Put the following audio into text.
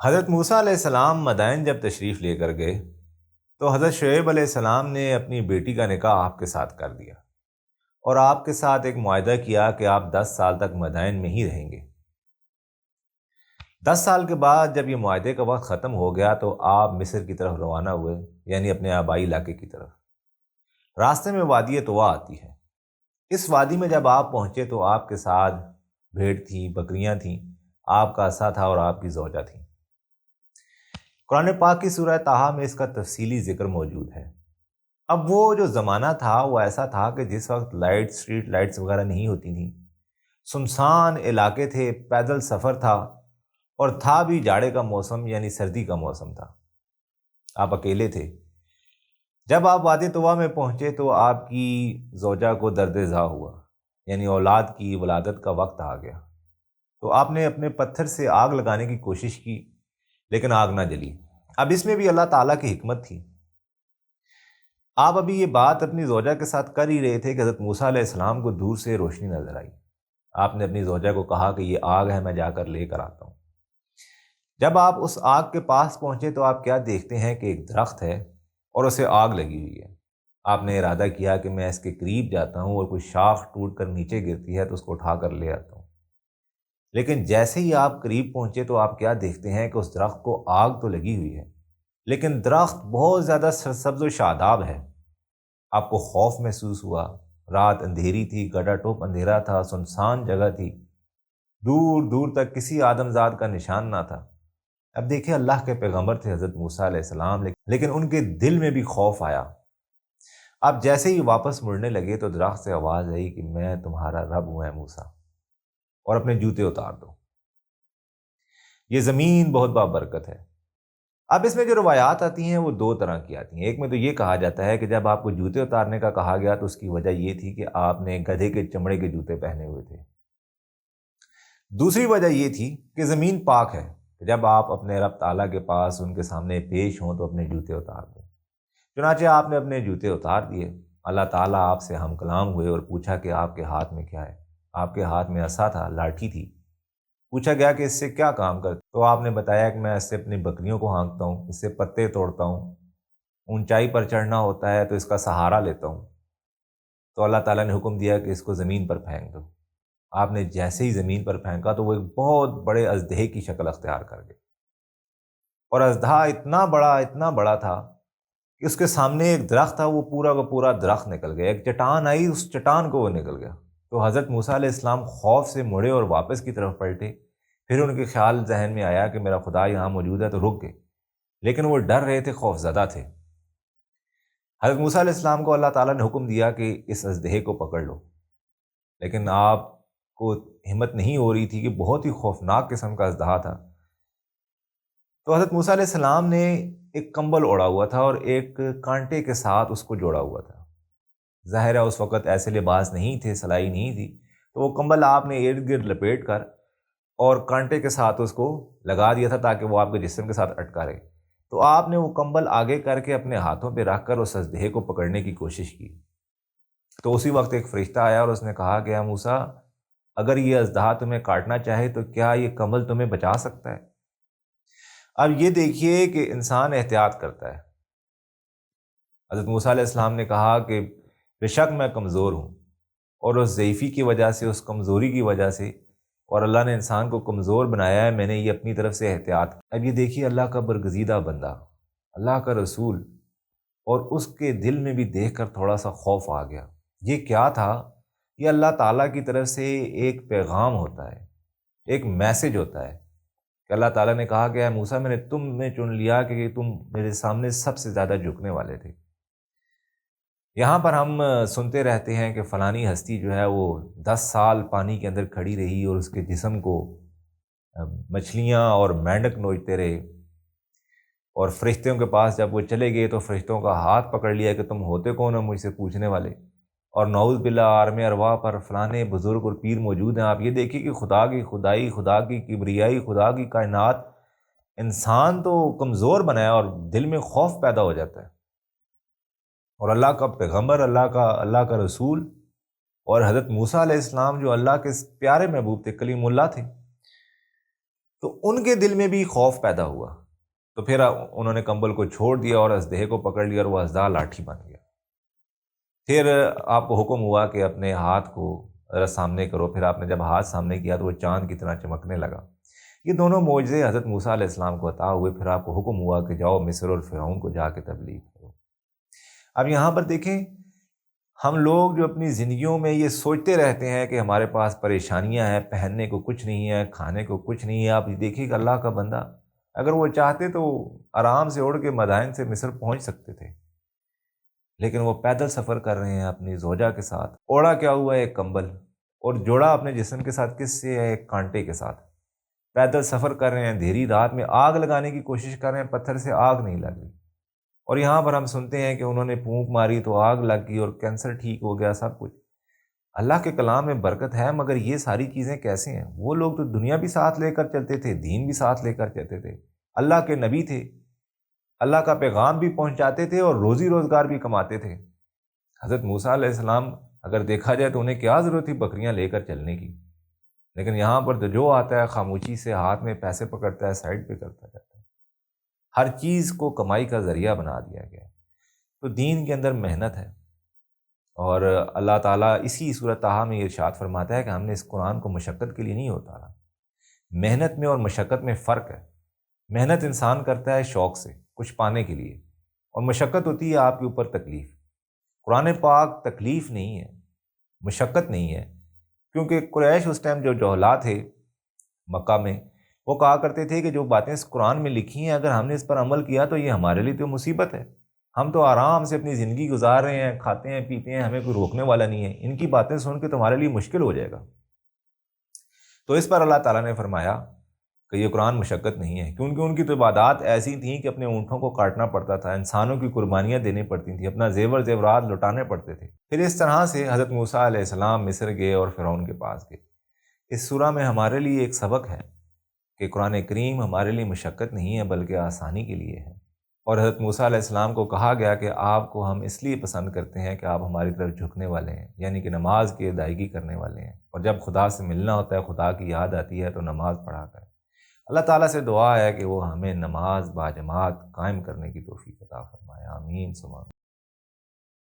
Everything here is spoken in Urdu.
حضرت موسیٰ علیہ السلام مدائن جب تشریف لے کر گئے تو حضرت شعیب علیہ السلام نے اپنی بیٹی کا نکاح آپ کے ساتھ کر دیا اور آپ کے ساتھ ایک معاہدہ کیا کہ آپ 10 سال تک مدائن میں ہی رہیں گے۔ 10 سال کے بعد جب یہ معاہدے کا وقت ختم ہو گیا تو آپ مصر کی طرف روانہ ہوئے، یعنی اپنے آبائی علاقے کی طرف۔ راستے میں وادی طوا آتی ہے۔ اس وادی میں جب آپ پہنچے تو آپ کے ساتھ بھیڑ تھی، بکریاں تھیں، آپ کا عصا تھا اور آپ کی زوجہ تھی۔ قرآن پاک کی سورہ طٰہٰ میں اس کا تفصیلی ذکر موجود ہے۔ اب وہ جو زمانہ تھا وہ ایسا تھا کہ جس وقت اسٹریٹ لائٹس وغیرہ نہیں ہوتی تھیں، سنسان علاقے تھے، پیدل سفر تھا، اور تھا بھی جاڑے کا موسم، یعنی سردی کا موسم تھا۔ آپ اکیلے تھے۔ جب آپ وادی طوا میں پہنچے تو آپ کی زوجہ کو درد ذا ہوا، یعنی اولاد کی ولادت کا وقت آ گیا۔ تو آپ نے اپنے پتھر سے آگ لگانے کی کوشش کی لیکن آگ نہ جلی۔ اب اس میں بھی اللہ تعالیٰ کی حکمت تھی۔ آپ ابھی یہ بات اپنی زوجہ کے ساتھ کر ہی رہے تھے کہ حضرت موسیٰ علیہ السلام کو دور سے روشنی نظر آئی۔ آپ نے اپنی زوجہ کو کہا کہ یہ آگ ہے، میں جا کر لے کر آتا ہوں۔ جب آپ اس آگ کے پاس پہنچے تو آپ کیا دیکھتے ہیں کہ ایک درخت ہے اور اسے آگ لگی ہوئی ہے۔ آپ نے ارادہ کیا کہ میں اس کے قریب جاتا ہوں اور کوئی شاخ ٹوٹ کر نیچے گرتی ہے تو اس کو اٹھا کر لے آتا ہوں۔ لیکن جیسے ہی آپ قریب پہنچے تو آپ کیا دیکھتے ہیں کہ اس درخت کو آگ تو لگی ہوئی ہے لیکن درخت بہت زیادہ سرسبز و شاداب ہے۔ آپ کو خوف محسوس ہوا۔ رات اندھیری تھی، گڈا ٹوپ اندھیرا تھا، سنسان جگہ تھی، دور دور تک کسی آدمزاد کا نشان نہ تھا۔ اب دیکھیں، اللہ کے پیغمبر تھے حضرت موسیٰ علیہ السلام، لیکن ان کے دل میں بھی خوف آیا۔ اب جیسے ہی واپس مڑنے لگے تو درخت سے آواز آئی کہ میں تمہارا رب ہوں اے موسیٰ، اور اپنے جوتے اتار دو۔ یہ زمین بہت بابرکت ہے۔ اب اس میں جو روایات آتی ہیں وہ دو طرح کی آتی ہیں۔ ایک میں تو یہ کہا جاتا ہے کہ جب آپ کو جوتے اتارنے کا کہا گیا تو اس کی وجہ یہ تھی کہ آپ نے گدھے کے چمڑے کے جوتے پہنے ہوئے تھے۔ دوسری وجہ یہ تھی کہ زمین پاک ہے، جب آپ اپنے رب تعالیٰ کے پاس ان کے سامنے پیش ہوں تو اپنے جوتے اتار دیں۔ چنانچہ آپ نے اپنے جوتے اتار دیے۔ اللہ تعالیٰ آپ سے ہم کلام ہوئے اور پوچھا کہ آپ کے ہاتھ میں کیا ہے؟ آپ کے ہاتھ میں عصا تھا، لاٹھی تھی۔ پوچھا گیا کہ اس سے کیا کام کرتے؟ تو آپ نے بتایا کہ میں اس سے اپنی بکریوں کو ہانکتا ہوں، اس سے پتے توڑتا ہوں، اونچائی پر چڑھنا ہوتا ہے تو اس کا سہارا لیتا ہوں۔ تو اللہ تعالیٰ نے حکم دیا کہ اس کو زمین پر پھینک دو۔ آپ نے جیسے ہی زمین پر پھینکا تو وہ ایک بہت بڑے اژدہے کی شکل اختیار کر گئے، اور اژدہا اتنا بڑا تھا کہ اس کے سامنے ایک درخت تھا، وہ پورا کا پورا درخت نکل گیا۔ ایک چٹان آئی، اس چٹان کو وہ نکل گیا۔ تو حضرت موسیٰ علیہ السلام خوف سے مڑے اور واپس کی طرف پلٹے۔ پھر ان کے خیال ذہن میں آیا کہ میرا خدا یہاں موجود ہے، تو رک گئے، لیکن وہ ڈر رہے تھے، خوف زدہ تھے۔ حضرت موسیٰ علیہ السلام کو اللہ تعالیٰ نے حکم دیا کہ اس اژدہے کو پکڑ لو، لیکن آپ کو ہمت نہیں ہو رہی تھی کہ بہت ہی خوفناک قسم کا اژدہا تھا۔ تو حضرت موسیٰ علیہ السلام نے ایک کمبل اوڑا ہوا تھا اور ایک کانٹے کے ساتھ اس کو جوڑا ہوا تھا۔ ظاہر ہے اس وقت ایسے لباس نہیں تھے، سلائی نہیں تھی، تو وہ کمبل آپ نے ارد گرد لپیٹ کر اور کانٹے کے ساتھ اس کو لگا دیا تھا تاکہ وہ آپ کے جسم کے ساتھ اٹکا رہے۔ تو آپ نے وہ کمبل آگے کر کے اپنے ہاتھوں پہ رکھ کر اس اژدہے کو پکڑنے کی کوشش کی۔ تو اسی وقت ایک فرشتہ آیا اور اس نے کہا کہ اے موسیٰ، اگر یہ اژدہا تمہیں کاٹنا چاہے تو کیا یہ کمبل تمہیں بچا سکتا ہے؟ اب یہ دیکھیے کہ انسان احتیاط کرتا ہے۔ حضرت موسیٰ علیہ السلام نے کہا کہ بے شک میں کمزور ہوں، اور اس ضعیفی کی وجہ سے، اس کمزوری کی وجہ سے، اور اللہ نے انسان کو کمزور بنایا ہے، میں نے یہ اپنی طرف سے احتیاط کی۔ اب یہ دیکھیے، اللہ کا برگزیدہ بندہ، اللہ کا رسول، اور اس کے دل میں بھی دیکھ کر تھوڑا سا خوف آ گیا۔ یہ کیا تھا؟ یہ اللہ تعالیٰ کی طرف سے ایک پیغام ہوتا ہے، ایک میسج ہوتا ہے کہ اللہ تعالیٰ نے کہا کہ اے موسیٰ، میں نے تمہیں چن لیا کہ تم میرے سامنے سب سے زیادہ جھکنے والے تھے۔ یہاں پر ہم سنتے رہتے ہیں کہ فلانی ہستی جو ہے وہ 10 سال پانی کے اندر کھڑی رہی اور اس کے جسم کو مچھلیاں اور مینڈک نوچتے رہے، اور فرشتوں کے پاس جب وہ چلے گئے تو فرشتوں کا ہاتھ پکڑ لیا کہ تم ہوتے کون ہو مجھ سے پوچھنے والے، اور نعوذ باللہ عالم ارواح پر فلانے بزرگ اور پیر موجود ہیں۔ آپ یہ دیکھیے کہ خدا کی خدائی، خدا کی کبریائی، خدا کی کائنات، انسان تو کمزور بنایا اور دل میں خوف پیدا ہو جاتا ہے، اور اللہ کا پیغمبر، اللہ کا رسول، اور حضرت موسیٰ علیہ السلام جو اللہ کے پیارے محبوب تھے، کلیم اللہ تھے، تو ان کے دل میں بھی خوف پیدا ہوا، تو پھر انہوں نے کمبل کو چھوڑ دیا اور اژدہے کو پکڑ لیا اور وہ اژدہا لاٹھی بن گیا۔ پھر آپ کو حکم ہوا کہ اپنے ہاتھ کو ذرا سامنے کرو، پھر آپ نے جب ہاتھ سامنے کیا تو وہ چاند کی طرح چمکنے لگا۔ یہ دونوں معجزے حضرت موسیٰ علیہ السلام کو عطا ہوئے۔ پھر آپ کو حکم ہوا کہ جاؤ مصر اور فرعون کو جا کے تبلیغ کرو۔ اب یہاں پر دیکھیں، ہم لوگ جو اپنی زندگیوں میں یہ سوچتے رہتے ہیں کہ ہمارے پاس پریشانیاں ہیں، پہننے کو کچھ نہیں ہے، کھانے کو کچھ نہیں ہے، آپ یہ دیکھیے کہ اللہ کا بندہ اگر وہ چاہتے تو آرام سے اڑ کے مدائن سے مصر پہنچ سکتے تھے، لیکن وہ پیدل سفر کر رہے ہیں اپنی زوجہ کے ساتھ، اوڑھا کیا ہوا ہے ایک کمبل، اور جوڑا اپنے جسم کے ساتھ کس سے ہے؟ ایک کانٹے کے ساتھ۔ پیدل سفر کر رہے ہیں، اندھیری رات میں آگ لگانے کی کوشش کر رہے ہیں، پتھر سے آگ نہیں لگ رہی، اور یہاں پر ہم سنتے ہیں کہ انہوں نے پھونک ماری تو آگ لگ گئی اور کینسر ٹھیک ہو گیا، سب کچھ۔ اللہ کے کلام میں برکت ہے، مگر یہ ساری چیزیں کیسے ہیں؟ وہ لوگ تو دنیا بھی ساتھ لے کر چلتے تھے، دین بھی ساتھ لے کر چلتے تھے، اللہ کے نبی تھے، اللہ کا پیغام بھی پہنچاتے تھے اور روزی روزگار بھی کماتے تھے۔ حضرت موسیٰ علیہ السلام اگر دیکھا جائے تو انہیں کیا ضرورت تھی بکریاں لے کر چلنے کی، لیکن یہاں پر تو جو آتا ہے خاموشی سے ہاتھ میں پیسے پکڑتا ہے، سائڈ پہ کرتا جاتا ہے، ہر چیز کو کمائی کا ذریعہ بنا دیا گیا ہے۔ تو دین کے اندر محنت ہے، اور اللہ تعالیٰ اسی سورۃ طٰہٰ میں ارشاد فرماتا ہے کہ ہم نے اس قرآن کو مشقت کے لیے نہیں اتارا۔ محنت میں اور مشقت میں فرق ہے۔ محنت انسان کرتا ہے شوق سے کچھ پانے کے لیے، اور مشقت ہوتی ہے آپ کے اوپر تکلیف۔ قرآن پاک تکلیف نہیں ہے، مشقت نہیں ہے، کیونکہ قریش اس ٹائم جو جوہلا تھے مکہ میں، وہ کہا کرتے تھے کہ جو باتیں اس قرآن میں لکھی ہیں اگر ہم نے اس پر عمل کیا تو یہ ہمارے لیے تو مصیبت ہے، ہم تو آرام سے اپنی زندگی گزار رہے ہیں، کھاتے ہیں پیتے ہیں، ہمیں کوئی روکنے والا نہیں ہے، ان کی باتیں سن کے تمہارے لیے مشکل ہو جائے گا۔ تو اس پر اللہ تعالیٰ نے فرمایا کہ یہ قرآن مشقت نہیں ہے، کیونکہ ان کی تو عبادات ایسی تھیں کہ اپنے اونٹوں کو کاٹنا پڑتا تھا، انسانوں کی قربانیاں دینی پڑتی تھیں، اپنا زیور زیورات لٹانے پڑتے تھے۔ پھر اس طرح سے حضرت موسیٰ علیہ السلام مصر گئے اور فرعون کے پاس گئے۔ اس سورہ میں ہمارے لیے ایک سبق ہے کہ قرآن کریم ہمارے لیے مشقت نہیں ہے بلکہ آسانی کے لیے ہے، اور حضرت موسیٰ علیہ السلام کو کہا گیا کہ آپ کو ہم اس لیے پسند کرتے ہیں کہ آپ ہماری طرف جھکنے والے ہیں، یعنی کہ نماز کی ادائیگی کرنے والے ہیں، اور جب خدا سے ملنا ہوتا ہے، خدا کی یاد آتی ہے تو نماز پڑھا کریں۔ اللہ تعالیٰ سے دعا ہے کہ وہ ہمیں نماز باجماعت قائم کرنے کی توفیق عطا فرمائے، آمین ثم آمین۔